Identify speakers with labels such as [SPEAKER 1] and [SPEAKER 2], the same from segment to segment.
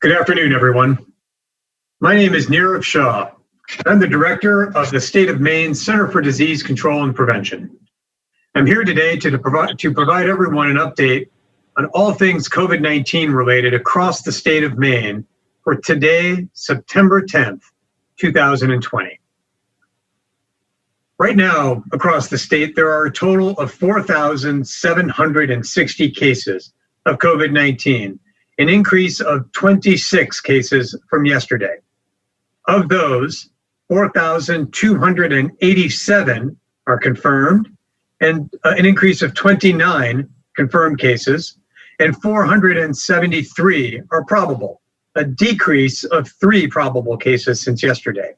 [SPEAKER 1] Good afternoon, everyone. My name is Nirav Shah. I'm the director of the State of Maine Center for Disease Control and Prevention. I'm here today to provide everyone an update on all things COVID-19 related across the state of Maine for today, September 10th, 2020. Right now, across the state, there are a total of 4,760 cases of COVID-19, an increase of 26 cases from yesterday. Of those, 4,287 are confirmed, and an increase of 29 confirmed cases, and 473 are probable, a decrease of 3 probable cases since yesterday.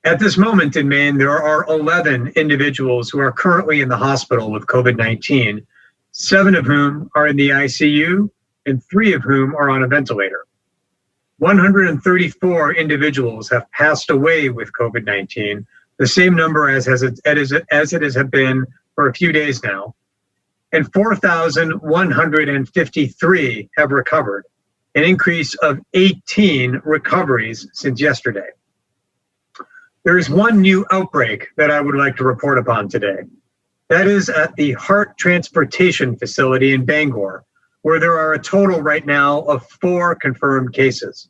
[SPEAKER 1] At this moment in Maine, there are 11 individuals who are currently in the hospital with COVID-19, 7 of whom are in the ICU, and 3 of whom are on a ventilator. 134 individuals have passed away with COVID-19, the same number as it has been for a few days now, and 4,153 have recovered, an increase of 18 recoveries since yesterday. There is one new outbreak that I would like to report upon today. That is at the Heart Transportation Facility in Bangor, where there are a total right now of 4 confirmed cases.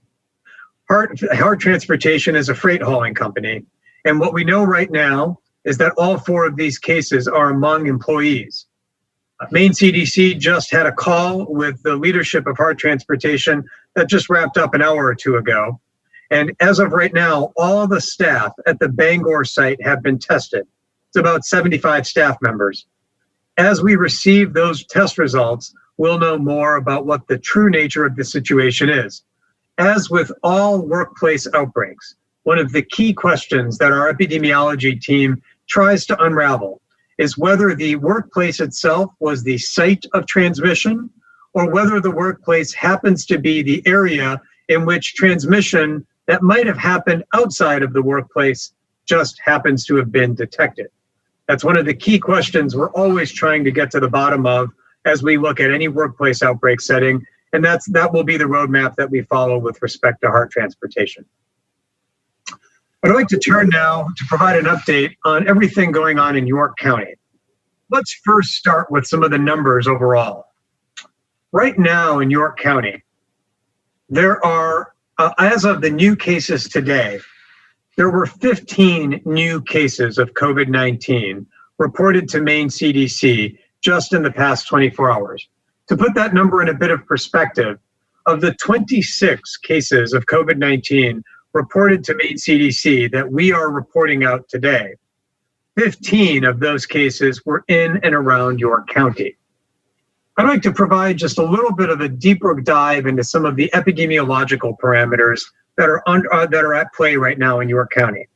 [SPEAKER 1] Heart Transportation is a freight hauling company, and what we know right now is that all 4 of these cases are among employees. Maine CDC just had a call with the leadership of Heart Transportation that just wrapped up an hour or 2 ago. And as of right now, all the staff at the Bangor site have been tested. It's about 75 staff members. As we receive those test results, we'll know more about what the true nature of the situation is. As with all workplace outbreaks, one of the key questions that our epidemiology team tries to unravel is whether the workplace itself was the site of transmission or whether the workplace happens to be the area in which transmission that might have happened outside of the workplace just happens to have been detected. That's one of the key questions we're always trying to get to the bottom of as we look at any workplace outbreak setting, and that will be the roadmap that we follow with respect to Heart Transportation. I'd like to turn now to provide an update on everything going on in York County. Let's first start with some of the numbers overall. Right now in York County, there are, as of the new cases today, there were 15 new cases of COVID-19 reported to Maine CDC just in the past 24 hours. To put that number in a bit of perspective, of the 26 cases of COVID-19 reported to Maine CDC that we are reporting out today, 15 of those cases were in and around York County. I'd like to provide just a little bit of a deeper dive into some of the epidemiological parameters that are at play right now in York County.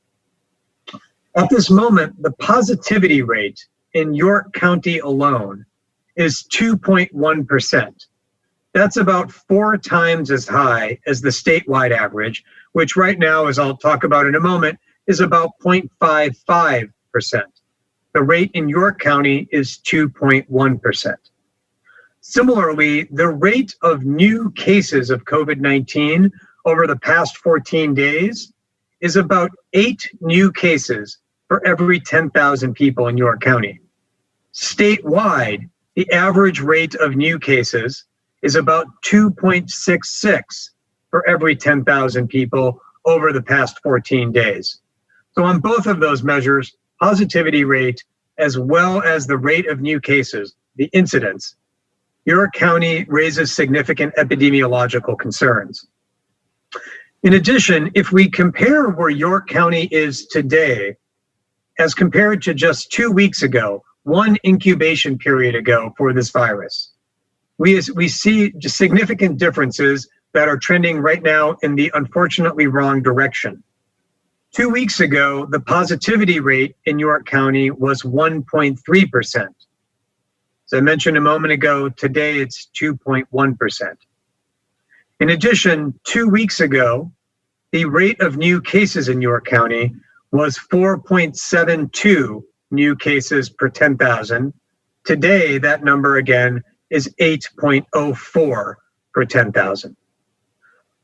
[SPEAKER 1] At this moment, the positivity rate in York County alone is 2.1%. That's about 4 times as high as the statewide average, which right now, as I'll talk about in a moment, is about 0.55%. The rate in York County is 2.1%. Similarly, the rate of new cases of COVID-19 over the past 14 days is about 8 new cases for every 10,000 people in York County. Statewide, the average rate of new cases is about 2.66 for every 10,000 people over the past 14 days. So on both of those measures, positivity rate as well as the rate of new cases, the incidence, York County raises significant epidemiological concerns. In addition, if we compare where York County is today as compared to just 2 weeks ago, 1 incubation period ago for this virus, we see significant differences that are trending right now in the unfortunately wrong direction. 2 weeks ago, the positivity rate in York County was 1.3%. As I mentioned a moment ago, today it's 2.1%. In addition, 2 weeks ago, the rate of new cases in York County was 4.72 new cases per 10,000. Today, that number again is 8.04 per 10,000.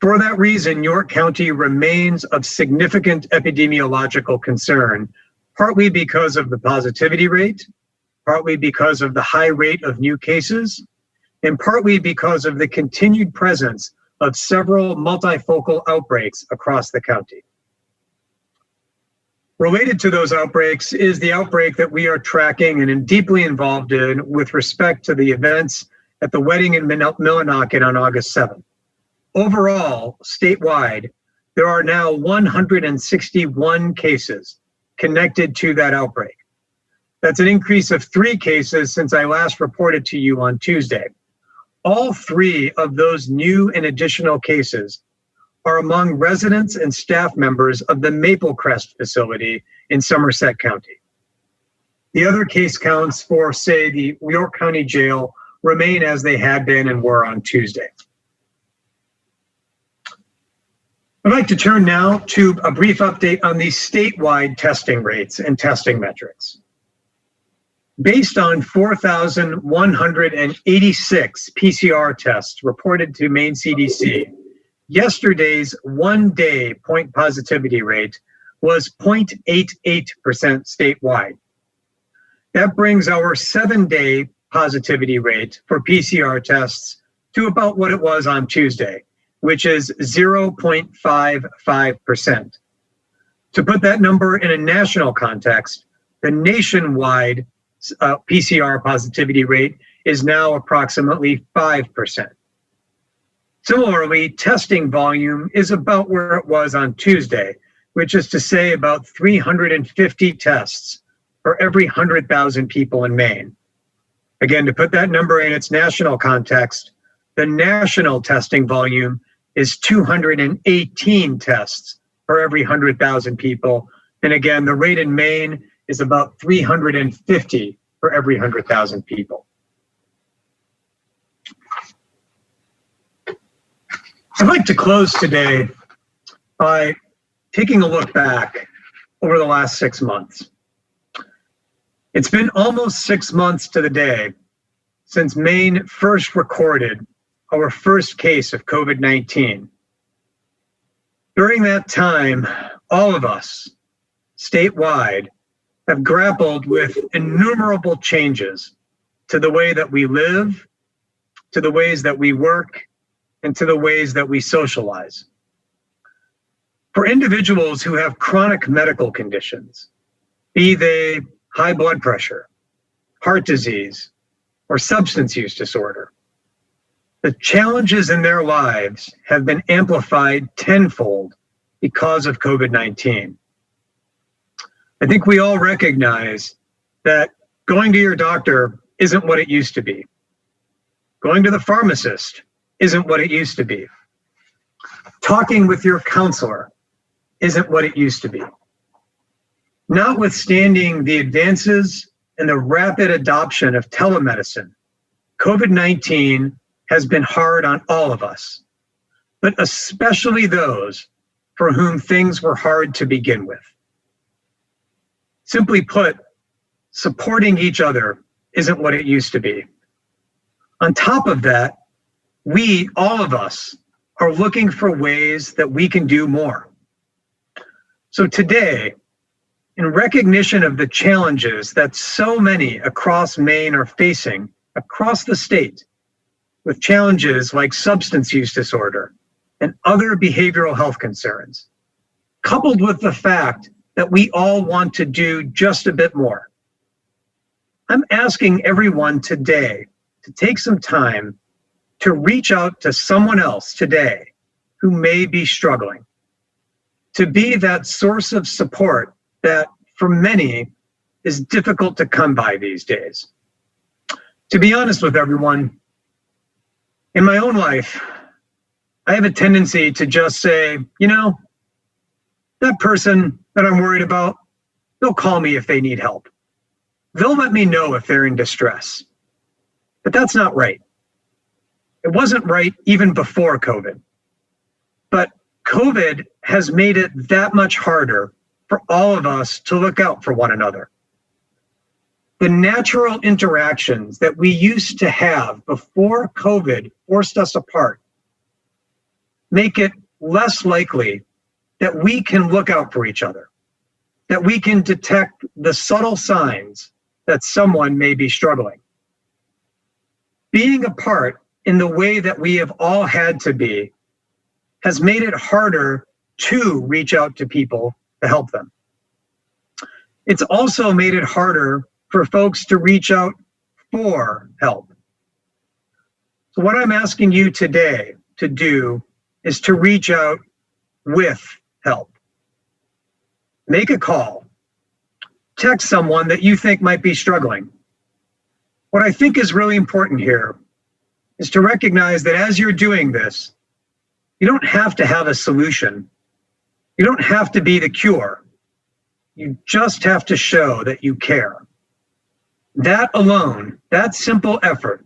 [SPEAKER 1] For that reason, York County remains of significant epidemiological concern, partly because of the positivity rate, partly because of the high rate of new cases, and partly because of the continued presence of several multifocal outbreaks across the county. Related to those outbreaks is the outbreak that we are tracking and deeply involved in with respect to the events at the wedding in Millinocket on August 7th. Overall, statewide, there are now 161 cases connected to that outbreak. That's an increase of 3 cases since I last reported to you on Tuesday. All 3 of those new and additional cases are among residents and staff members of the Maple Crest facility in Somerset County. The other case counts for, say, the York County Jail remain as they had been and were on Tuesday. I'd like to turn now to a brief update on the statewide testing rates and testing metrics. Based on 4,186 PCR tests reported to Maine CDC, yesterday's one-day point positivity rate was 0.88% statewide. That brings our 7-day positivity rate for PCR tests to about what it was on Tuesday, which is 0.55%. To put that number in a national context, the nationwide PCR positivity rate is now approximately 5%. Similarly, testing volume is about where it was on Tuesday, which is to say about 350 tests for every 100,000 people in Maine. Again, to put that number in its national context, the national testing volume is 218 tests for every 100,000 people. And again, the rate in Maine is about 350 for every 100,000 people. I'd like to close today by taking a look back over the last 6 months. It's been almost 6 months to the day since Maine first recorded our first case of COVID-19. During that time, all of us, statewide, have grappled with innumerable changes to the way that we live, to the ways that we work, and to the ways that we socialize. For individuals who have chronic medical conditions, be they high blood pressure, heart disease, or substance use disorder, the challenges in their lives have been amplified tenfold because of COVID-19. I think we all recognize that going to your doctor isn't what it used to be. Going to the pharmacist isn't what it used to be. Talking with your counselor isn't what it used to be. Notwithstanding the advances and the rapid adoption of telemedicine, COVID-19 has been hard on all of us, but especially those for whom things were hard to begin with. Simply put, supporting each other isn't what it used to be. On top of that, we, all of us, are looking for ways that we can do more. So today, in recognition of the challenges that so many across Maine are facing across the state, with challenges like substance use disorder and other behavioral health concerns, coupled with the fact that we all want to do just a bit more. I'm asking everyone today to take some time to reach out to someone else today who may be struggling, to be that source of support that for many is difficult to come by these days. To be honest with everyone, in my own life, I have a tendency to just say, that person that I'm worried about, they'll call me if they need help. They'll let me know if they're in distress. But that's not right. It wasn't right even before COVID. But COVID has made it that much harder for all of us to look out for one another. The natural interactions that we used to have before COVID forced us apart make it less likely that we can look out for each other, that we can detect the subtle signs that someone may be struggling. Being apart in the way that we have all had to be has made it harder to reach out to people to help them. It's also made it harder for folks to reach out for help. So what I'm asking you today to do is to reach out with help. Make a call. Text someone that you think might be struggling. What I think is really important here is to recognize that as you're doing this, you don't have to have a solution. You don't have to be the cure. You just have to show that you care. That alone, that simple effort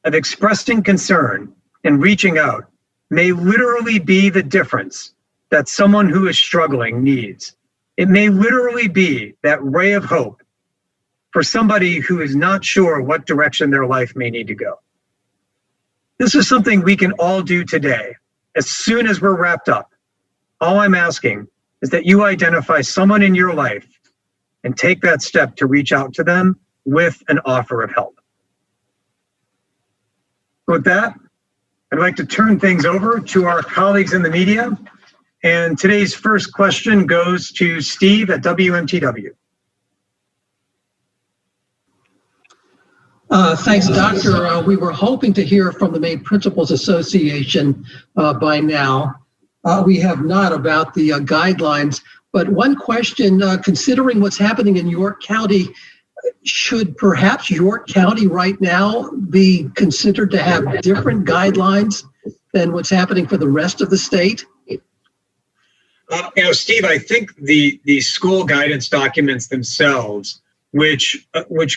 [SPEAKER 1] of expressing concern and reaching out may literally be the difference that someone who is struggling needs. It may literally be that ray of hope for somebody who is not sure what direction their life may need to go. This is something we can all do today. As soon as we're wrapped up, all I'm asking is that you identify someone in your life and take that step to reach out to them with an offer of help. With that, I'd like to turn things over to our colleagues in the media. And today's first question goes to Steve at WMTW.
[SPEAKER 2] Thanks, Doctor. We were hoping to hear from the Maine Principals Association by now. We have not about the guidelines, but one question, considering what's happening in York County, should perhaps York County right now be considered to have different guidelines than what's happening for the rest of the state?
[SPEAKER 1] Steve, I think the school guidance documents themselves, which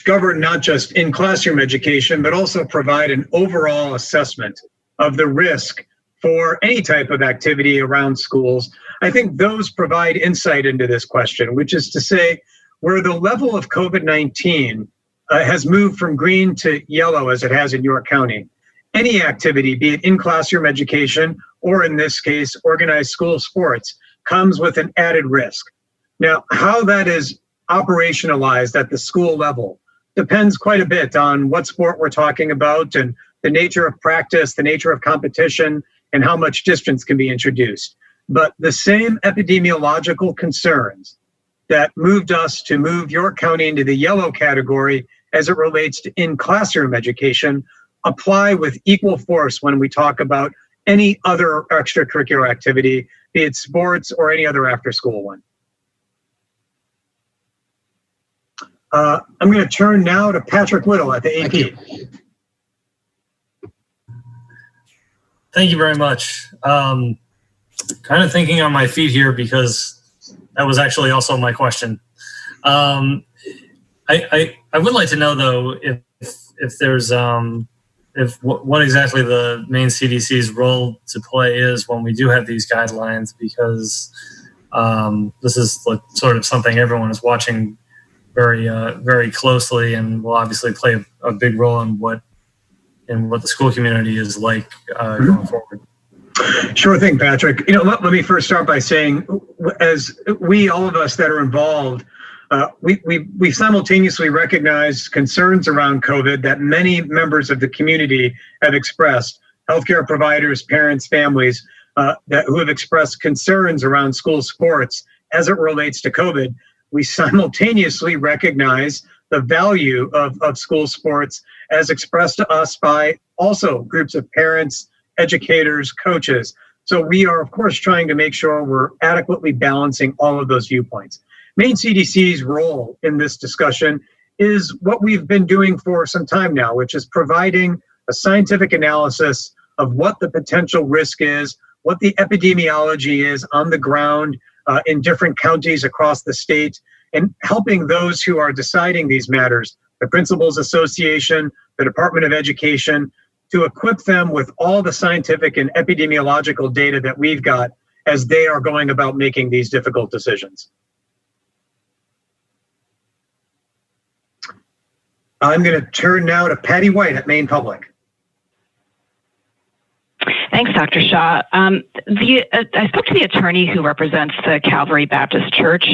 [SPEAKER 1] govern not just in classroom education, but also provide an overall assessment of the risk for any type of activity around schools, I think those provide insight into this question, which is to say, where the level of COVID-19 has moved from green to yellow as it has in York County, any activity, be it in classroom education or in this case, organized school sports, comes with an added risk. Now, how that is operationalized at the school level depends quite a bit on what sport we're talking about and the nature of practice, the nature of competition, and how much distance can be introduced. But the same epidemiological concerns that moved us to move York County into the yellow category as it relates to in-classroom education apply with equal force when we talk about any other extracurricular activity, be it sports or any other after-school one. I'm going to turn now to Patrick Whittle at the AP.
[SPEAKER 3] Thank you very much. Kind of thinking on my feet here because that was actually also my question. I would like to know though if there's what exactly the Maine CDC's role to play is when we do have these guidelines, because this is sort of something everyone is watching very closely and will obviously play a big role in what the school community is like going forward.
[SPEAKER 1] Sure thing, Patrick. Let me first start by saying, as all of us that are involved, we simultaneously recognize concerns around COVID that many members of the community have expressed, healthcare providers, parents, families, who have expressed concerns around school sports as it relates to COVID. We simultaneously recognize the value of school sports as expressed to us by also groups of parents, educators, coaches. So we are, of course, trying to make sure we're adequately balancing all of those viewpoints. Maine CDC's role in this discussion is what we've been doing for some time now, which is providing a scientific analysis of what the potential risk is, what the epidemiology is on the ground in different counties across the state, and helping those who are deciding these matters, the Principals Association, the Department of Education, to equip them with all the scientific and epidemiological data that we've got as they are going about making these difficult decisions. I'm going to turn now to Patty White at Maine Public.
[SPEAKER 4] Thanks, Dr. Shah. I spoke to the attorney who represents the Calvary Baptist Church,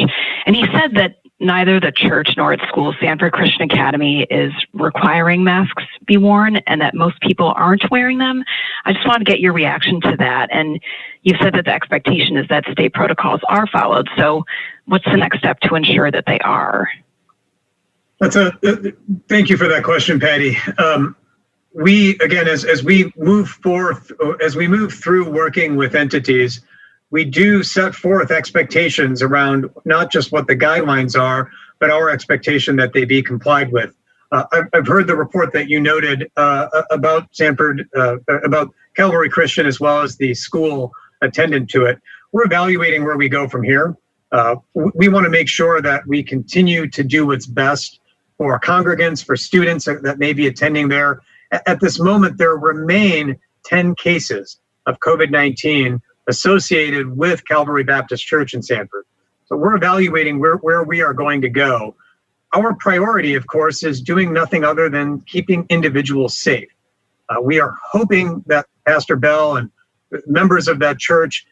[SPEAKER 4] and he said that neither the church nor its school, Sanford Christian Academy, is requiring masks be worn, and that most people aren't wearing them. I just wanted to get your reaction to that. And you've said that the expectation is that state protocols are followed. So what's the next step to ensure that they are?
[SPEAKER 1] Thank you for that question, Patty. We, again, as we move through working with entities, we do set forth expectations around not just what the guidelines are, but our expectation that they be complied with. I've heard the report that you noted about Sanford, about Calvary Christian, as well as the school attendant to it. We're evaluating where we go from here. We want to make sure that we continue to do what's best for congregants, for students that may be attending there. At this moment, there remain 10 cases of COVID-19 associated with Calvary Baptist Church in Sanford. So we're evaluating where we are going to go. Our priority, of course, is doing nothing other than keeping individuals safe. We are hoping that Pastor Bell and members of that church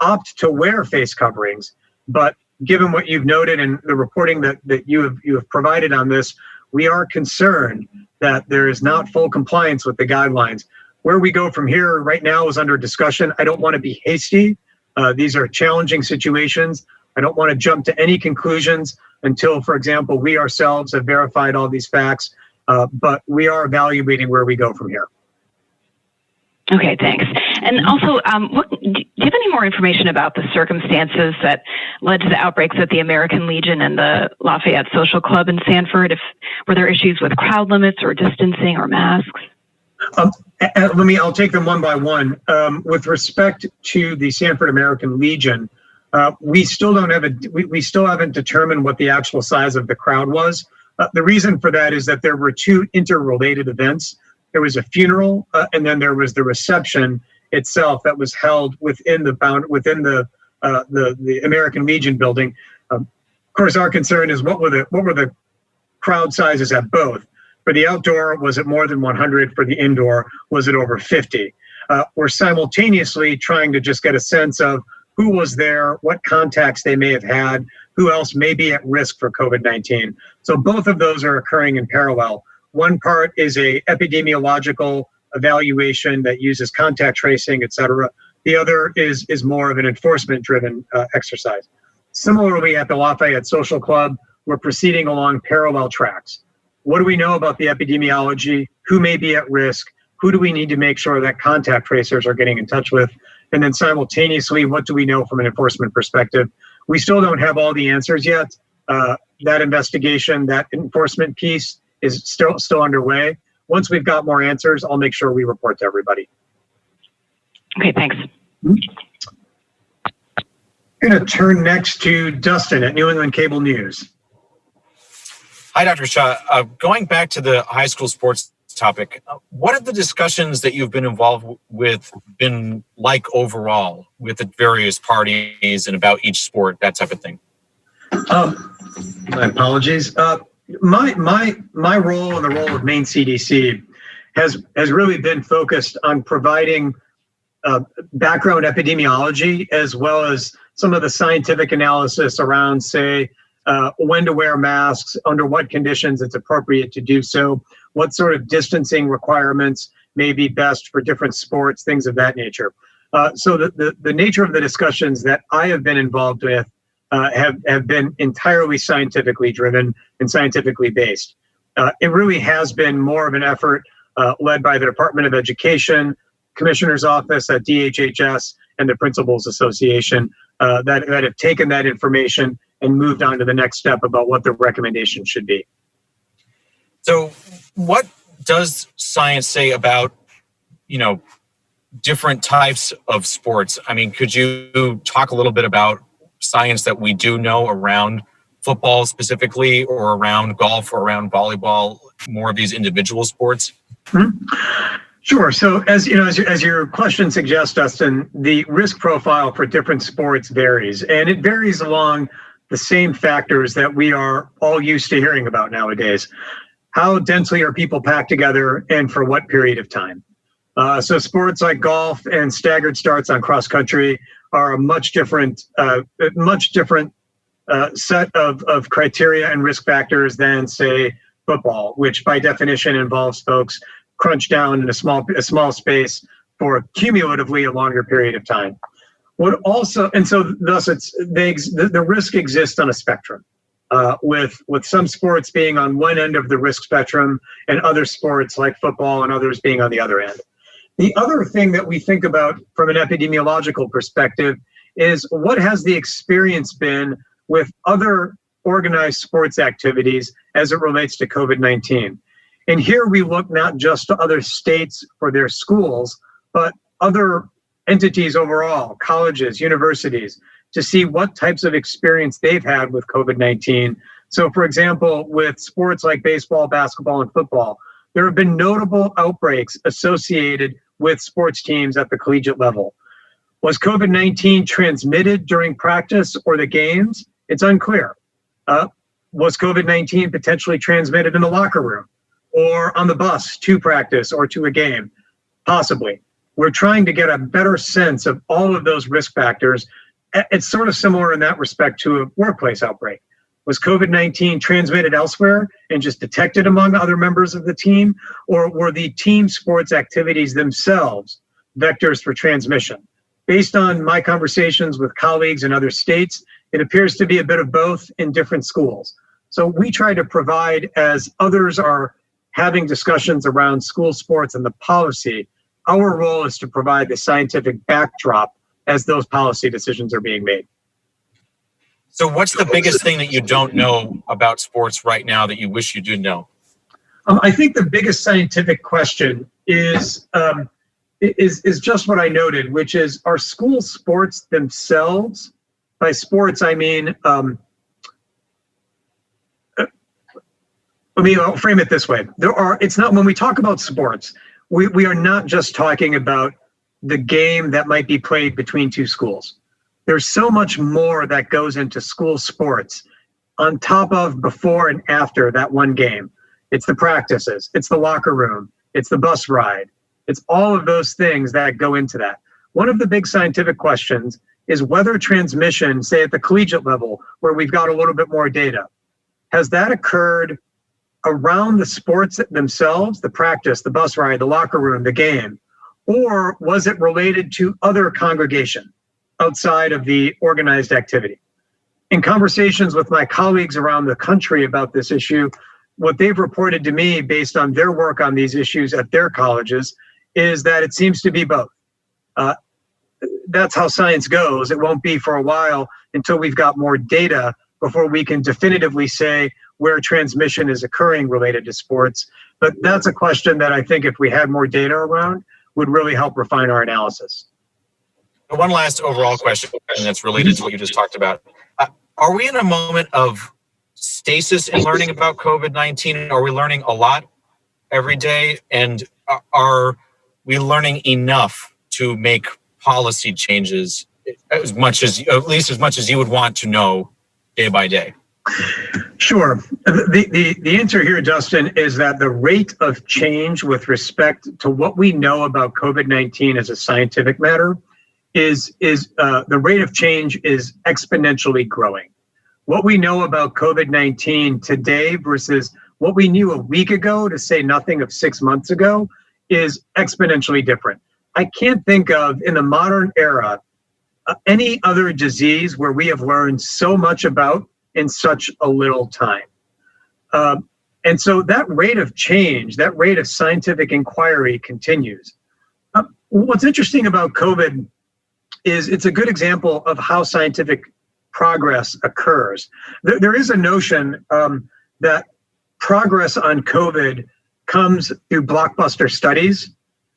[SPEAKER 1] opt to wear face coverings, but given what you've noted and the reporting that you have provided on this, we are concerned that there is not full compliance with the guidelines. Where we go from here right now is under discussion. I don't want to be hasty. These are challenging situations. I don't want to jump to any conclusions until, for example, we ourselves have verified all these facts, but we are evaluating where we go from here.
[SPEAKER 4] Okay, thanks. And also, do you have any more information about the circumstances that led to the outbreaks at the American Legion and the Lafayette Social Club in Sanford? Were there issues with crowd limits or distancing or masks?
[SPEAKER 1] I'll take them one by one. With respect to the Sanford American Legion, we still haven't determined what the actual size of the crowd was. The reason for that is that there were two interrelated events. There was a funeral, and then there was the reception itself that was held within the American Legion building. Of course, our concern is what were the crowd sizes at both. For the outdoor, was it more than 100? For the indoor, was it over 50? We're simultaneously trying to just get a sense of who was there, what contacts they may have had, who else may be at risk for COVID-19. So both of those are occurring in parallel. One part is a epidemiological evaluation that uses contact tracing, et cetera. The other is more of an enforcement-driven exercise. Similarly, at the Lafayette Social Club, we're proceeding along parallel tracks. What do we know about the epidemiology? Who may be at risk? Who do we need to make sure that contact tracers are getting in touch with? And then simultaneously, what do we know from an enforcement perspective? We still don't have all the answers yet. That investigation, that enforcement piece is still underway. Once we've got more answers, I'll make sure we report to everybody.
[SPEAKER 4] Okay, thanks.
[SPEAKER 1] I'm going to turn next to Dustin at New England Cable News.
[SPEAKER 5] Hi, Dr. Shah. Going back to the high school sports topic, what have the discussions that you've been involved with been like overall with the various parties and about each sport, that type of thing?
[SPEAKER 1] My apologies. My role and the role of Maine CDC has really been focused on providing background epidemiology as well as some of the scientific analysis around, say, when to wear masks, under what conditions it's appropriate to do so, what sort of distancing requirements may be best for different sports, things of that nature. So the nature of the discussions that I have been involved with have been entirely scientifically driven and scientifically based. It really has been more of an effort led by the Department of Education, Commissioner's Office at DHHS, and the Principals Association that have taken that information and moved on to the next step about what the recommendation should be.
[SPEAKER 5] So what does science say about, different types of sports? I mean, could you talk a little bit about science that we do know around football specifically, or around golf, or around volleyball, more of these individual sports?
[SPEAKER 1] Mm-hmm. Sure. So as your question suggests, Dustin, the risk profile for different sports varies, and it varies along the same factors that we are all used to hearing about nowadays. How densely are people packed together, and for what period of time? So sports like golf and staggered starts on cross country are a much different set of criteria and risk factors than, say, football, which by definition involves folks crunched down in a small space for cumulatively a longer period of time. Thus the risk exists on a spectrum, with some sports being on one end of the risk spectrum and other sports like football and others being on the other end. The other thing that we think about from an epidemiological perspective is what has the experience been with other organized sports activities as it relates to COVID-19. And here we look not just to other states for their schools, but other entities overall, colleges, universities, to see what types of experience they've had with COVID-19. So for example, with sports like baseball, basketball, and football, there have been notable outbreaks associated with sports teams at the collegiate level. Was COVID-19 transmitted during practice or the games? It's unclear. Was COVID-19 potentially transmitted in the locker room or on the bus to practice or to a game? Possibly. We're trying to get a better sense of all of those risk factors. It's sort of similar in that respect to a workplace outbreak. Was COVID-19 transmitted elsewhere and just detected among other members of the team? Or were the team sports activities themselves vectors for transmission? Based on my conversations with colleagues in other states, it appears to be a bit of both in different schools. So we try to provide, as others are having discussions around school sports and the policy, our role is to provide the scientific backdrop as those policy decisions are being made.
[SPEAKER 5] So what's the biggest thing that you don't know about sports right now that you wish you did know?
[SPEAKER 1] I think the biggest scientific question is just what I noted, which is, are school sports themselves, by sports I mean, I'll frame it this way. It's not, when we talk about sports, we are not just talking about the game that might be played between two schools. There's so much more that goes into school sports on top of, before and after that one game. It's the practices, it's the locker room, it's the bus ride. It's all of those things that go into that. One of the big scientific questions is whether transmission, say at the collegiate level, where we've got a little bit more data, has that occurred around the sports themselves, the practice, the bus ride, the locker room, the game, or was it related to other congregation outside of the organized activity? In conversations with my colleagues around the country about this issue, what they've reported to me based on their work on these issues at their colleges is that it seems to be both. That's how science goes. It won't be for a while until we've got more data before we can definitively say where transmission is occurring related to sports. But that's a question that I think if we had more data around would really help refine our analysis.
[SPEAKER 5] One last overall question that's related to what you just talked about. Are we in a moment of stasis in learning about COVID-19? Are we learning a lot every day? And are we learning enough to make policy changes at least as much as you would want to know day by day?
[SPEAKER 1] Sure. The answer here, Justin, is that the rate of change with respect to what we know about COVID-19 as a scientific matter is the rate of change is exponentially growing. What we know about COVID-19 today versus what we knew a week ago, to say nothing of 6 months ago, is exponentially different. I can't think of, in the modern era, any other disease where we have learned so much about in such a little time. And so that rate of change, that rate of scientific inquiry continues. What's interesting about COVID is it's a good example of how scientific progress occurs. There is a notion that progress on COVID comes through blockbuster studies.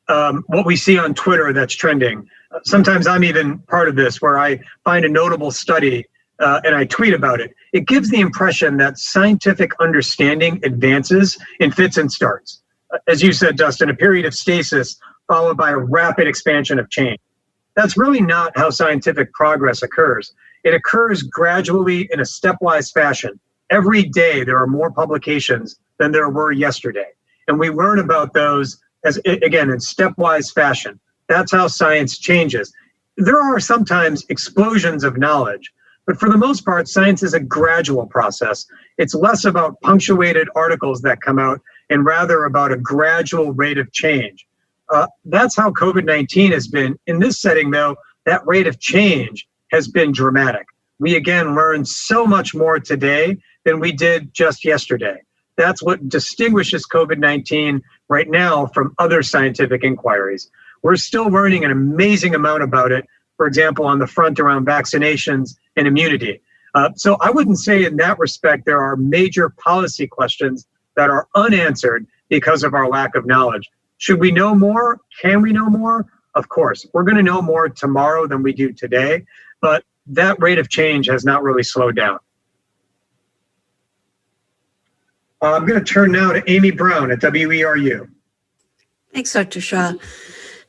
[SPEAKER 1] What we see on Twitter that's trending. Sometimes I'm even part of this, where I find a notable study and I tweet about it. It gives the impression that scientific understanding advances in fits and starts. As you said, Dustin, a period of stasis followed by a rapid expansion of change. That's really not how scientific progress occurs. It occurs gradually in a stepwise fashion. Every day there are more publications than there were yesterday. And we learn about those again, in stepwise fashion. That's how science changes. There are sometimes explosions of knowledge, but for the most part, science is a gradual process. It's less about punctuated articles that come out and rather about a gradual rate of change. That's how COVID-19 has been. In this setting, though, that rate of change has been dramatic. We again learned so much more today than we did just yesterday. That's what distinguishes COVID-19 right now from other scientific inquiries. We're still learning an amazing amount about it, for example, on the front around vaccinations and immunity. So I wouldn't say in that respect there are major policy questions that are unanswered because of our lack of knowledge. Should we know more? Can we know more? Of course. We're going to know more tomorrow than we do today, but that rate of change has not really slowed down. I'm going to turn now to Amy Brown at WERU.
[SPEAKER 6] Thanks, Dr. Shah.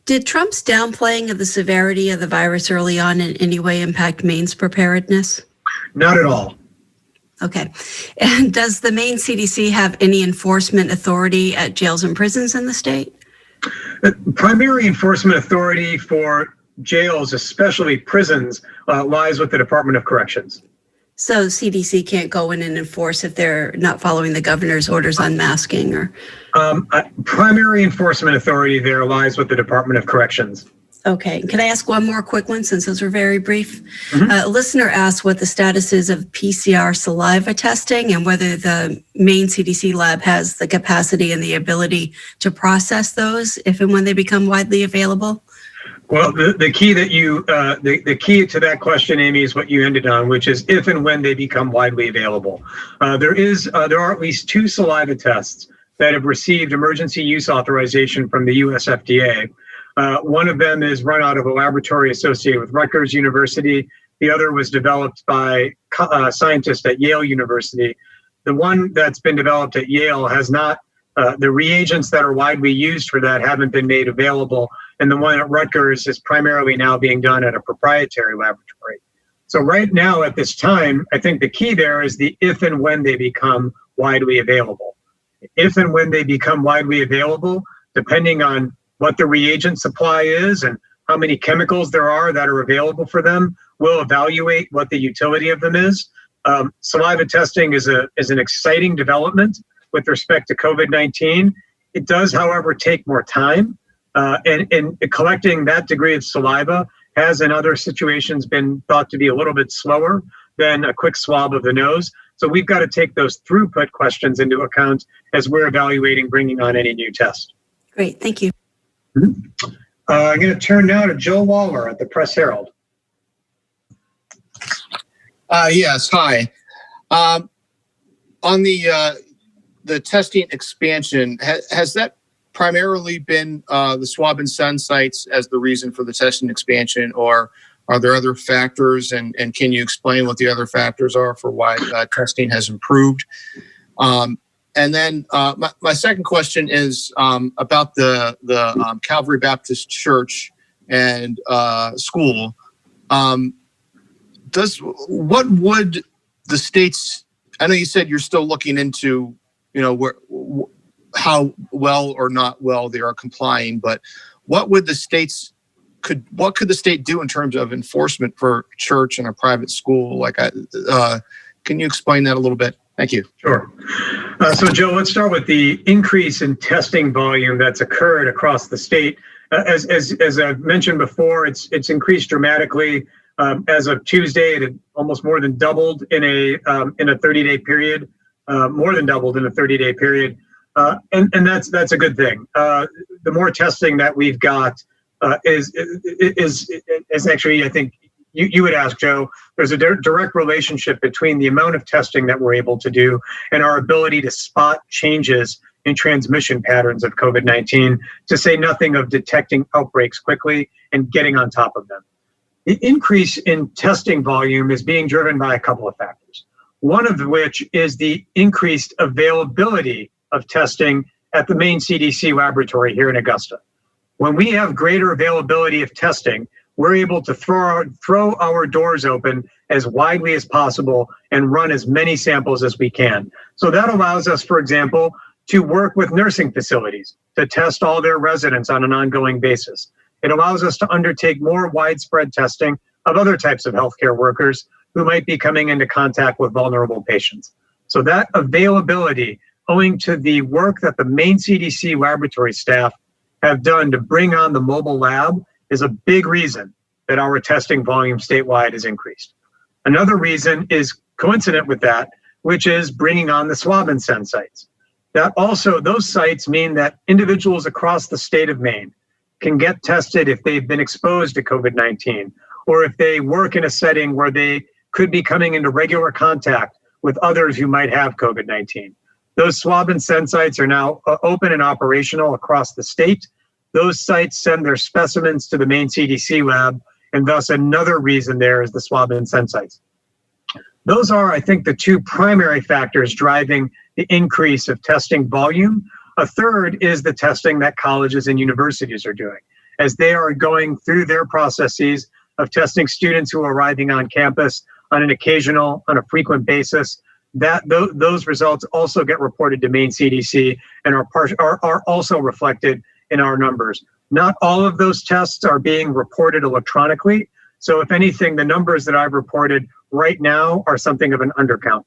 [SPEAKER 6] Did Trump's downplaying of the severity of the virus early on in any way impact Maine's preparedness?
[SPEAKER 1] Not at all.
[SPEAKER 6] Okay. And does the Maine CDC have any enforcement authority at jails and prisons in the state?
[SPEAKER 1] Primary enforcement authority for jails, especially prisons, lies with the Department of Corrections.
[SPEAKER 6] So CDC can't go in and enforce if they're not following the governor's orders on masking or?
[SPEAKER 1] Primary enforcement authority there lies with the Department of Corrections.
[SPEAKER 6] Okay. Can I ask one more quick one since those were very brief? A listener asked what the status is of PCR saliva testing and whether the Maine CDC lab has the capacity and the ability to process those if and when they become widely available.
[SPEAKER 1] Well, the key that the key to that question, Amy, is what you ended on, which is if and when they become widely available. There are at least 2 saliva tests that have received emergency use authorization from the US FDA. One of them is run out of a laboratory associated with Rutgers University. The other was developed by scientists at Yale University. The one that's been developed at Yale has not, the reagents that are widely used for that haven't been made available. And the one at Rutgers is primarily now being done at a proprietary laboratory. So right now at this time, I think the key there is the if and when they become widely available. If and when they become widely available, depending on what the reagent supply is and how many chemicals there are that are available for them, we'll evaluate what the utility of them is. Saliva testing is an exciting development with respect to COVID-19. It does, however, take more time. And collecting that degree of saliva has in other situations been thought to be a little bit slower than a quick swab of the nose. So we've got to take those throughput questions into account as we're evaluating bringing on any new test.
[SPEAKER 6] Great, thank you.
[SPEAKER 1] I'm going to turn now to Joe Waller at the Press Herald.
[SPEAKER 7] Yes, hi. On the testing expansion, has that primarily been the swab and send sites as the reason for the testing expansion, or are there other factors? And can you explain what the other factors are for why testing has improved? And then my second question is about the Calvary Baptist Church and school. What would the states? I know you said you're still looking into, how well or not well they are complying, but what would the states what could the state do in terms of enforcement for church and a private school? Can you explain that a little bit? Thank you.
[SPEAKER 1] Sure. So Joe, let's start with the increase in testing volume that's occurred across the state. As I've mentioned before, it's increased dramatically. As of Tuesday, it had almost more than doubled in a 30-day period, more than doubled in a 30-day period. And that's a good thing. The more testing that we've got is actually, I think you would ask, Joe, there's a direct relationship between the amount of testing that we're able to do and our ability to spot changes in transmission patterns of COVID-19, to say nothing of detecting outbreaks quickly and getting on top of them. The increase in testing volume is being driven by a couple of factors, one of which is the increased availability of testing at the Maine CDC laboratory here in Augusta. When we have greater availability of testing, we're able to throw our doors open as widely as possible and run as many samples as we can. So that allows us, for example, to work with nursing facilities to test all their residents on an ongoing basis. It allows us to undertake more widespread testing of other types of healthcare workers who might be coming into contact with vulnerable patients. So that availability, owing to the work that the Maine CDC laboratory staff have done to bring on the mobile lab, is a big reason that our testing volume statewide has increased. Another reason is coincident with that, which is bringing on the swab and send sites. That also, those sites mean that individuals across the state of Maine can get tested if they've been exposed to COVID-19, or if they work in a setting where they could be coming into regular contact with others who might have COVID-19. Those swab and send sites are now open and operational across the state. Those sites send their specimens to the Maine CDC lab, and thus another reason there is the swab and send sites. Those are, I think, the two primary factors driving the increase of testing volume. A third is the testing that colleges and universities are doing, as they are going through their processes of testing students who are arriving on campus on an occasional, on a frequent basis. Those results also get reported to Maine CDC and are also reflected in our numbers. Not all of those tests are being reported electronically. So if anything, the numbers that I've reported right now are something of an undercount.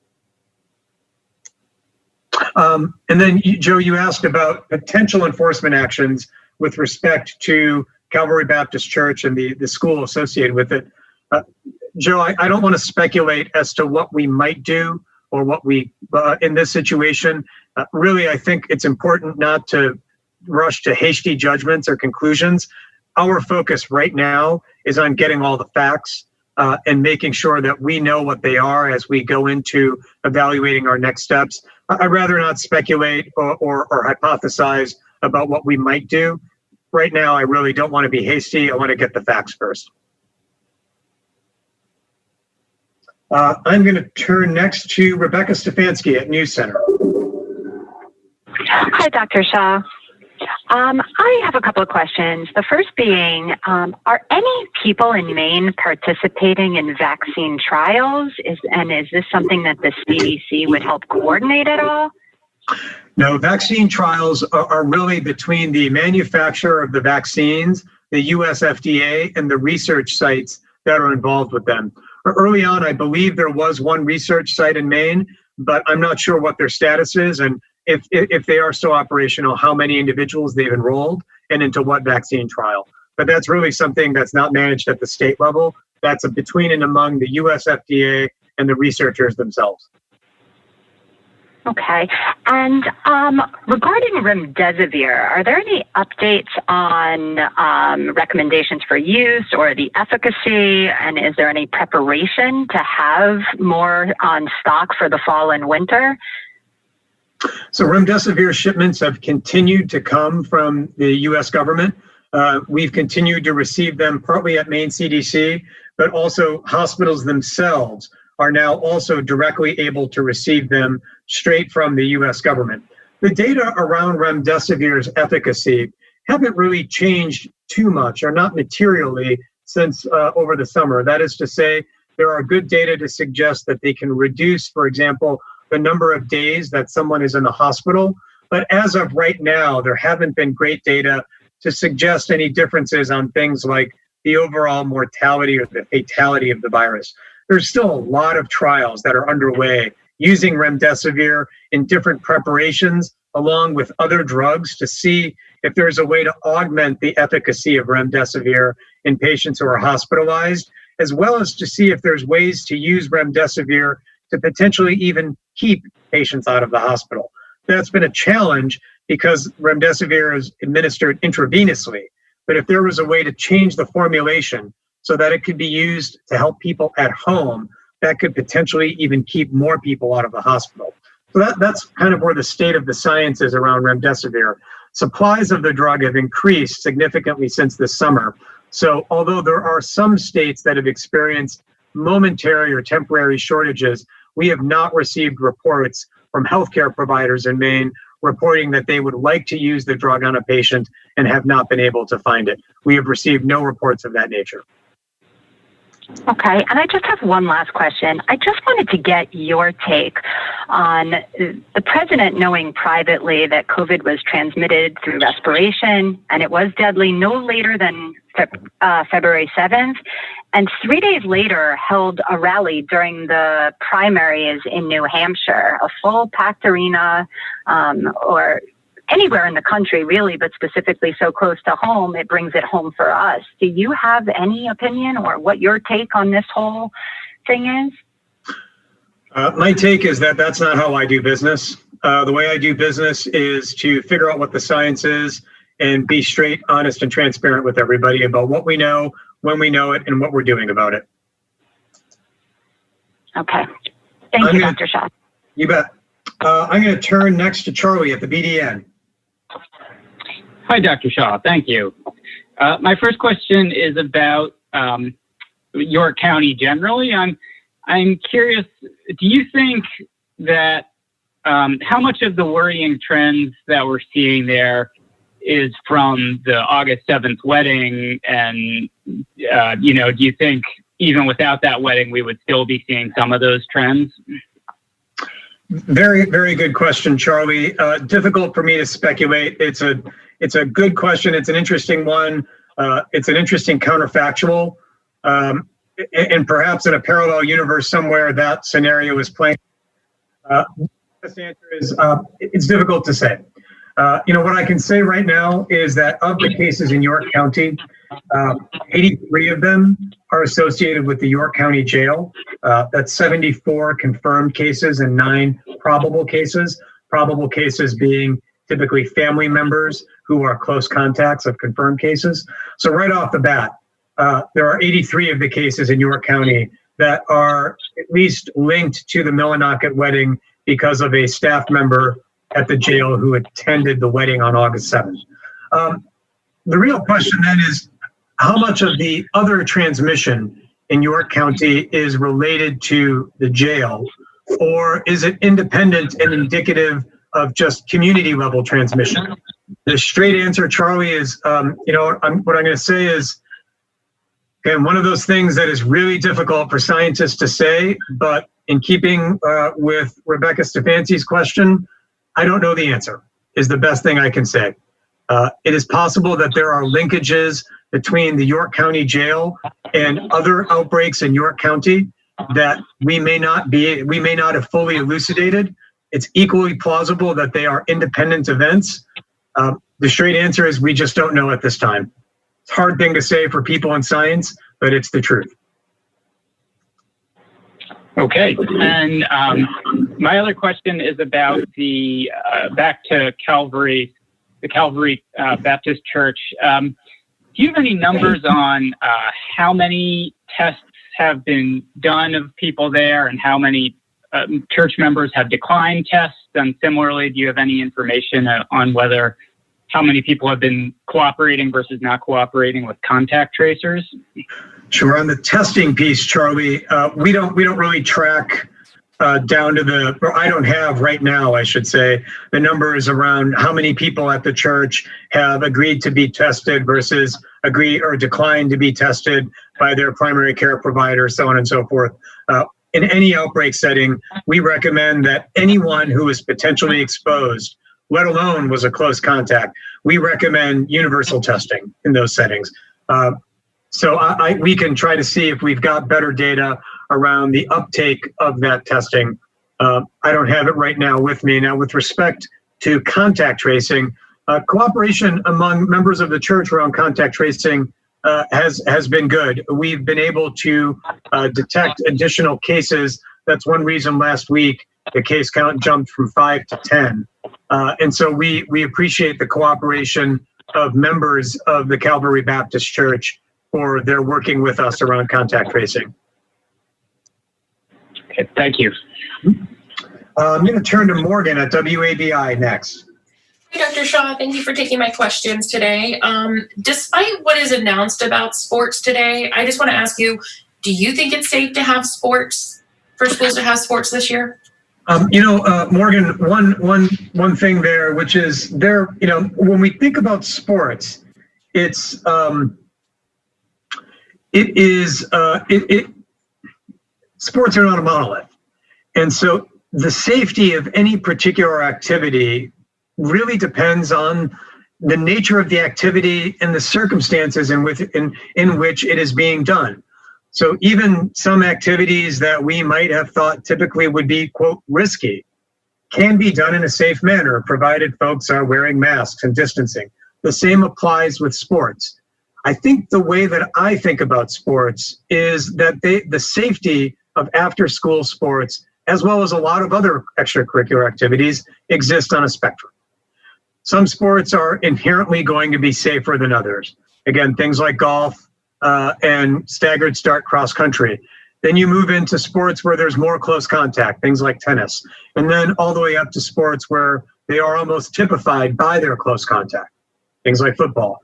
[SPEAKER 1] And then, Joe, you asked about potential enforcement actions with respect to Calvary Baptist Church and the school associated with it. Joe, I don't want to speculate as to what we might do or what we, in this situation. Really, I think it's important not to rush to hasty judgments or conclusions. Our focus right now is on getting all the facts and making sure that we know what they are as we go into evaluating our next steps. I'd rather not speculate or hypothesize about what we might do. Right now, I really don't want to be hasty. I want to get the facts first. I'm going to turn next to Rebecca Stefanski at News Center.
[SPEAKER 8] Hi, Dr. Shah. I have a couple of questions. The first being, are any people in Maine participating in vaccine trials? Is this something that the CDC would help coordinate at all?
[SPEAKER 1] No, vaccine trials are really between the manufacturer of the vaccines, the US FDA, and the research sites that are involved with them. Early on, I believe there was one research site in Maine, but I'm not sure what their status is, and if they are still operational, how many individuals they've enrolled and into what vaccine trial. But that's really something that's not managed at the state level. That's between and among the US FDA and the researchers themselves.
[SPEAKER 8] Okay. And regarding remdesivir, are there any updates on recommendations for use or the efficacy? And is there any preparation to have more on stock for the fall and winter?
[SPEAKER 1] So remdesivir shipments have continued to come from the U.S. government. We've continued to receive them partly at Maine CDC, but also hospitals themselves are now also directly able to receive them straight from the U.S. government. The data around remdesivir's efficacy haven't really changed too much, or not materially, since over the summer. That is to say, there are good data to suggest that they can reduce, for example, the number of days that someone is in the hospital. But as of right now, there haven't been great data to suggest any differences on things like the overall mortality or the fatality of the virus. There's still a lot of trials that are underway using remdesivir in different preparations along with other drugs to see if there's a way to augment the efficacy of remdesivir in patients who are hospitalized, as well as to see if there's ways to use remdesivir to potentially even keep patients out of the hospital. That's been a challenge because remdesivir is administered intravenously. But if there was a way to change the formulation so that it could be used to help people at home, that could potentially even keep more people out of the hospital. So that's kind of where the state of the science is around remdesivir. Supplies of the drug have increased significantly since this summer. So although there are some states that have experienced momentary or temporary shortages, we have not received reports from healthcare providers in Maine reporting that they would like to use the drug on a patient and have not been able to find it. We have received no reports of that nature.
[SPEAKER 8] Okay, and I just have one last question. I just wanted to get your take on the president knowing privately that COVID was transmitted through respiration and it was deadly no later than February 7th, and 3 days later held a rally during the primaries in New Hampshire, a full packed arena, or anywhere in the country, really, but specifically so close to home, it brings it home for us. Do you have any opinion or what your take on this whole thing is?
[SPEAKER 1] My take is that that's not how I do business. The way I do business is to figure out what the science is and be straight, honest, and transparent with everybody about what we know, when we know it, and what we're doing about it.
[SPEAKER 8] Okay. Thank you, Dr. Shah.
[SPEAKER 1] You bet. I'm going to turn next to Charlie at the BDN.
[SPEAKER 9] Hi, Dr. Shah. Thank you. My first question is about York County generally. I'm curious, do you think that how much of the worrying trends that we're seeing there is from the August 7th wedding? And, do you think even without that wedding, we would still be seeing some of those trends?
[SPEAKER 1] Very, very good question, Charlie. Difficult for me to speculate. It's a good question. It's an interesting one. It's an interesting counterfactual. And perhaps in a parallel universe somewhere, that scenario is playing. This answer is, it's difficult to say. What I can say right now is that of the cases in York County, 83 of them are associated with the York County Jail. That's 74 confirmed cases and 9 probable cases. Probable cases being typically family members who are close contacts of confirmed cases. So right off the bat, there are 83 of the cases in York County that are at least linked to the Millinocket wedding because of a staff member at the jail who attended the wedding on August 7th. The real question then is, how much of the other transmission in York County is related to the jail, or is it independent and indicative of just community level transmission? The straight answer, Charlie, is, what I'm going to say is, again, one of those things that is really difficult for scientists to say, but in keeping with Rebecca Stefanski's question, I don't know the answer, is the best thing I can say. It is possible that there are linkages between the York County Jail and other outbreaks in York County that we may not have fully elucidated. It's equally plausible that they are independent events. The straight answer is we just don't know at this time. It's a hard thing to say for people in science, but it's the truth.
[SPEAKER 9] Okay, and my other question is about the back to Calvary, the Calvary Baptist Church. Do you have any numbers on how many tests have been done of people there and how many church members have declined tests? And similarly, do you have any information on whether how many people have been cooperating versus not cooperating with contact tracers?
[SPEAKER 1] Sure. On the testing piece, Charlie, we don't really track down to or I don't have right now, I should say, the numbers around how many people at the church have agreed to be tested versus agree or declined to be tested by their primary care provider, so on and so forth. In any outbreak setting, we recommend that anyone who is potentially exposed, let alone was a close contact, we recommend universal testing in those settings. So we can try to see if we've got better data around the uptake of that testing. I don't have it right now with me. Now, with respect to contact tracing, cooperation among members of the church around contact tracing has been good. We've been able to detect additional cases. That's one reason last week the case count jumped from 5 to 10. And so we appreciate the cooperation of members of the Calvary Baptist Church for their working with us around contact tracing.
[SPEAKER 9] Okay, thank you.
[SPEAKER 1] I'm going to turn to Morgan at WABI next.
[SPEAKER 10] Hey, Dr. Shah, thank you for taking my questions today. Despite what is announced about sports today, I just want to ask you, do you think it's safe to have sports, for schools to have sports this year?
[SPEAKER 1] Morgan, one thing there, which is when we think about sports, it's it is, sports are not a monolith. And so the safety of any particular activity really depends on the nature of the activity and the circumstances in which it is being done. So even some activities that we might have thought typically would be, quote, risky, can be done in a safe manner, provided folks are wearing masks and distancing. The same applies with sports. I think the way that I think about sports is that the safety of after-school sports, as well as a lot of other extracurricular activities, exist on a spectrum. Some sports are inherently going to be safer than others. Again, things like golf and staggered start cross country. Then you move into sports where there's more close contact, things like tennis, and then all the way up to sports where they are almost typified by their close contact, things like football.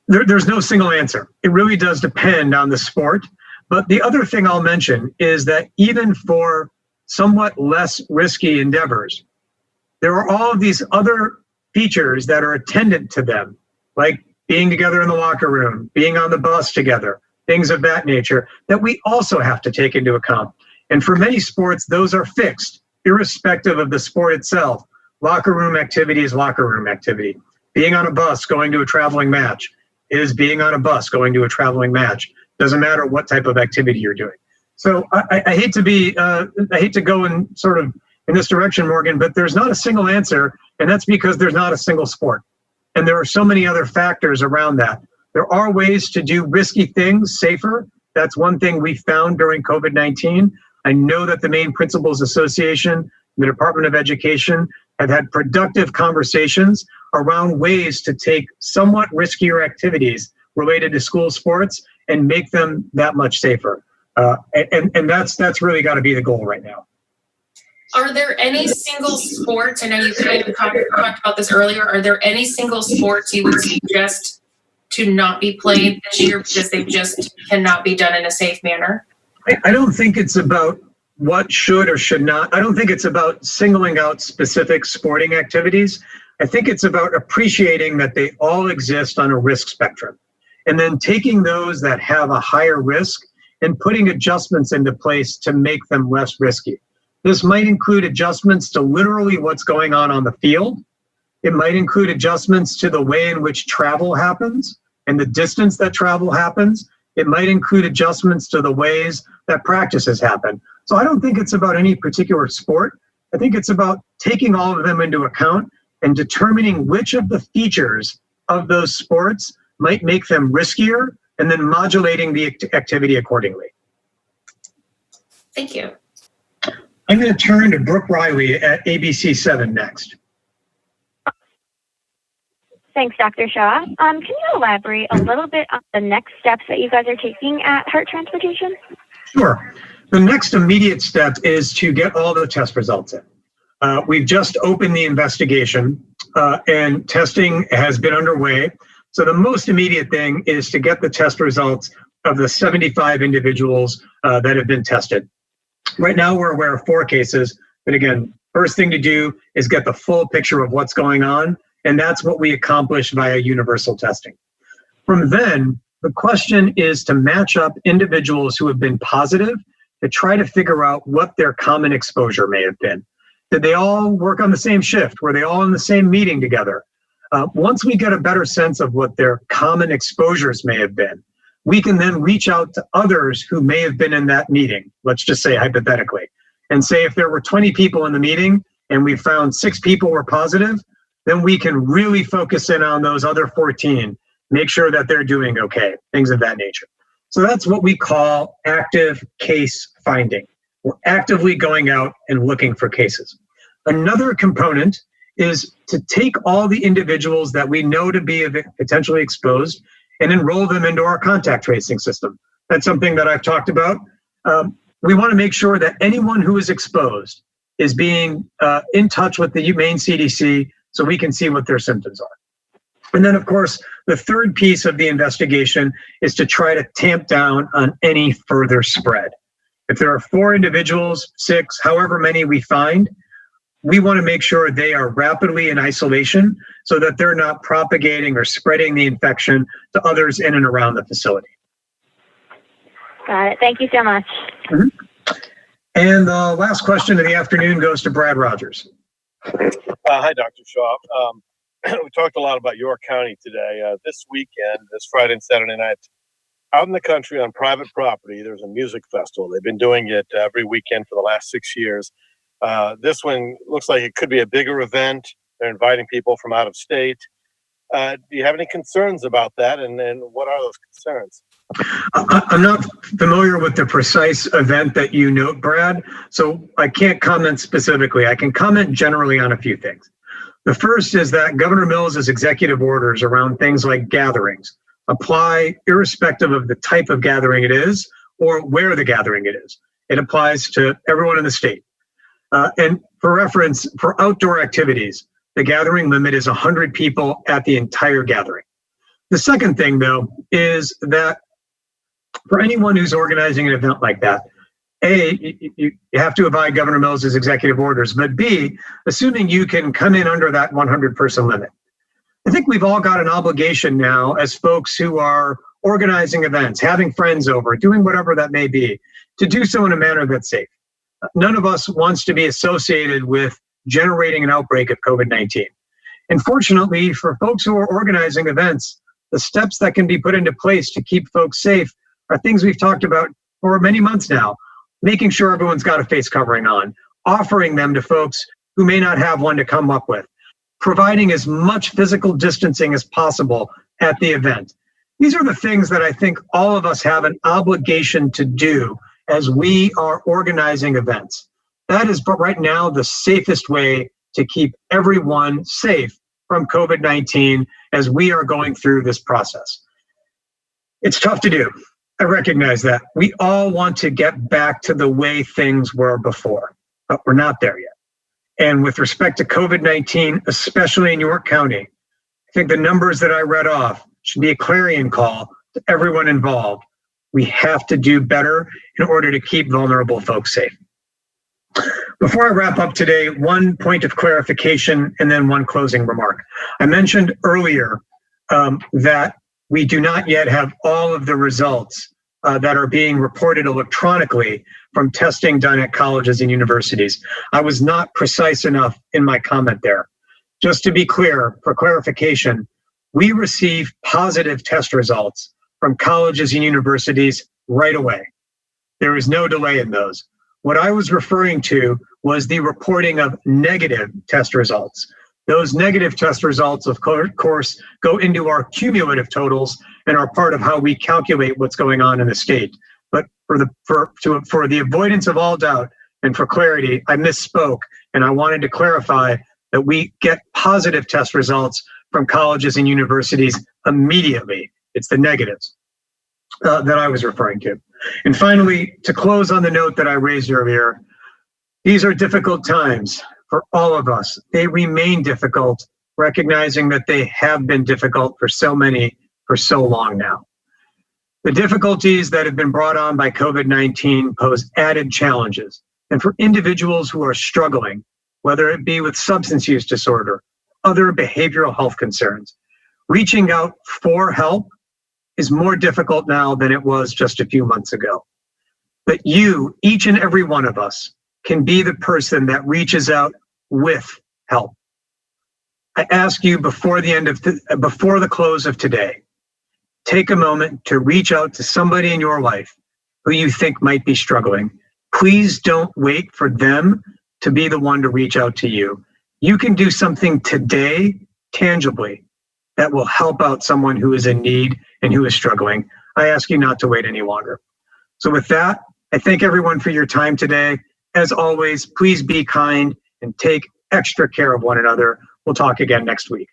[SPEAKER 1] There's no single answer. It really does depend on the sport. But the other thing I'll mention is that even for somewhat less risky endeavors, there are all of these other features that are attendant to them, like being together in the locker room, being on the bus together, things of that nature, that we also have to take into account. And for many sports, those are fixed, irrespective of the sport itself. Locker room activity is locker room activity. Being on a bus going to a traveling match is being on a bus going to a traveling match. Doesn't matter what type of activity you're doing. So I hate to go in sort of in this direction, Morgan, but there's not a single answer, and that's because there's not a single sport. And there are so many other factors around that. There are ways to do risky things safer. That's one thing we found during COVID-19. I know that the Maine Principals Association, the Department of Education have had productive conversations around ways to take somewhat riskier activities related to school sports and make them that much safer. And that's really got to be the goal right now.
[SPEAKER 10] Are there any single sports, I know you kind of talked about this earlier, are there any single sports you would suggest to not be played this year because they just cannot be done in a safe manner?
[SPEAKER 1] I don't think it's about what should or should not. I don't think it's about singling out specific sporting activities. I think it's about appreciating that they all exist on a risk spectrum, and then taking those that have a higher risk and putting adjustments into place to make them less risky. This might include adjustments to literally what's going on the field. It might include adjustments to the way in which travel happens and the distance that travel happens. It might include adjustments to the ways that practices happen. So I don't think it's about any particular sport. I think it's about taking all of them into account and determining which of the features of those sports might make them riskier and then modulating the activity accordingly.
[SPEAKER 10] Thank you.
[SPEAKER 1] I'm going to turn to Brooke Riley at ABC 7 next.
[SPEAKER 11] Thanks, Dr. Shah. Can you elaborate a little bit on the next steps that you guys are taking at Heart Transportation?
[SPEAKER 1] Sure. The next immediate step is to get all the test results in. We've just opened the investigation and testing has been underway. So the most immediate thing is to get the test results of the 75 individuals that have been tested. Right now, we're aware of 4 cases. But again, first thing to do is get the full picture of what's going on. And that's what we accomplish via universal testing. From then, the question is to match up individuals who have been positive to try to figure out what their common exposure may have been. Did they all work on the same shift? Were they all in the same meeting together? Once we get a better sense of what their common exposures may have been, we can then reach out to others who may have been in that meeting, let's just say hypothetically, and say if there were 20 people in the meeting and we found 6 people were positive, then we can really focus in on those other 14, make sure that they're doing okay, things of that nature. So that's what we call active case finding. We're actively going out and looking for cases. Another component is to take all the individuals that we know to be potentially exposed and enroll them into our contact tracing system. That's something that I've talked about. We want to make sure that anyone who is exposed is being in touch with the Maine CDC so we can see what their symptoms are. And then, of course, the third piece of the investigation is to try to tamp down on any further spread. If there are 4 individuals, 6, however many we find, we want to make sure they are rapidly in isolation so that they're not propagating or spreading the infection to others in and around the facility.
[SPEAKER 11] Got it. Thank you so much.
[SPEAKER 1] And the last question of the afternoon goes to Brad Rogers.
[SPEAKER 12] Hi, Dr. Shah. We talked a lot about York County today. This weekend, this Friday and Saturday night, out in the country on private property, there's a music festival. They've been doing it every weekend for the last 6 years. This one looks like it could be a bigger event. They're inviting people from out of state. Do you have any concerns about that? And what are those concerns?
[SPEAKER 1] I'm not familiar with the precise event that you note, Brad, so I can't comment specifically. I can comment generally on a few things. The first is that Governor Mills' executive orders around things like gatherings apply irrespective of the type of gathering it is or where the gathering it is. It applies to everyone in the state. And for reference, for outdoor activities, the gathering limit is 100 people at the entire gathering. The second thing, though, is that for anyone who's organizing an event like that, A, you have to abide Governor Mills' executive orders, but B, assuming you can come in under that 100-person limit. I think we've all got an obligation now as folks who are organizing events, having friends over, doing whatever that may be, to do so in a manner that's safe. None of us wants to be associated with generating an outbreak of COVID-19. And fortunately, for folks who are organizing events, the steps that can be put into place to keep folks safe are things we've talked about for many months now. Making sure everyone's got a face covering on, offering them to folks who may not have one to come up with, providing as much physical distancing as possible at the event. These are the things that I think all of us have an obligation to do as we are organizing events. That is, but right now, the safest way to keep everyone safe from COVID-19 as we are going through this process. It's tough to do. I recognize that. We all want to get back to the way things were before, but we're not there yet. And with respect to COVID-19, especially in York County, I think the numbers that I read off should be a clarion call to everyone involved. We have to do better in order to keep vulnerable folks safe. Before I wrap up today, one point of clarification and then one closing remark. I mentioned earlier that we do not yet have all of the results that are being reported electronically from testing done at colleges and universities. I was not precise enough in my comment there. Just to be clear, for clarification, we receive positive test results from colleges and universities right away. There is no delay in those. What I was referring to was the reporting of negative test results. Those negative test results, of course, go into our cumulative totals and are part of how we calculate what's going on in the state. But for the avoidance of all doubt and for clarity, I misspoke, and I wanted to clarify that we get positive test results from colleges and universities immediately. It's the negatives that I was referring to. And finally, to close on the note that I raised earlier, these are difficult times for all of us. They remain difficult, recognizing that they have been difficult for so many for so long now. The difficulties that have been brought on by COVID-19 pose added challenges. And for individuals who are struggling, whether it be with substance use disorder, other behavioral health concerns, reaching out for help is more difficult now than it was just a few months ago. But you, each and every one of us, can be the person that reaches out with help. I ask you before the close of today, take a moment to reach out to somebody in your life who you think might be struggling. Please don't wait for them to be the one to reach out to you. You can do something today, tangibly, that will help out someone who is in need and who is struggling. I ask you not to wait any longer. So with that, I thank everyone for your time today. As always, please be kind and take extra care of one another. We'll talk again next week.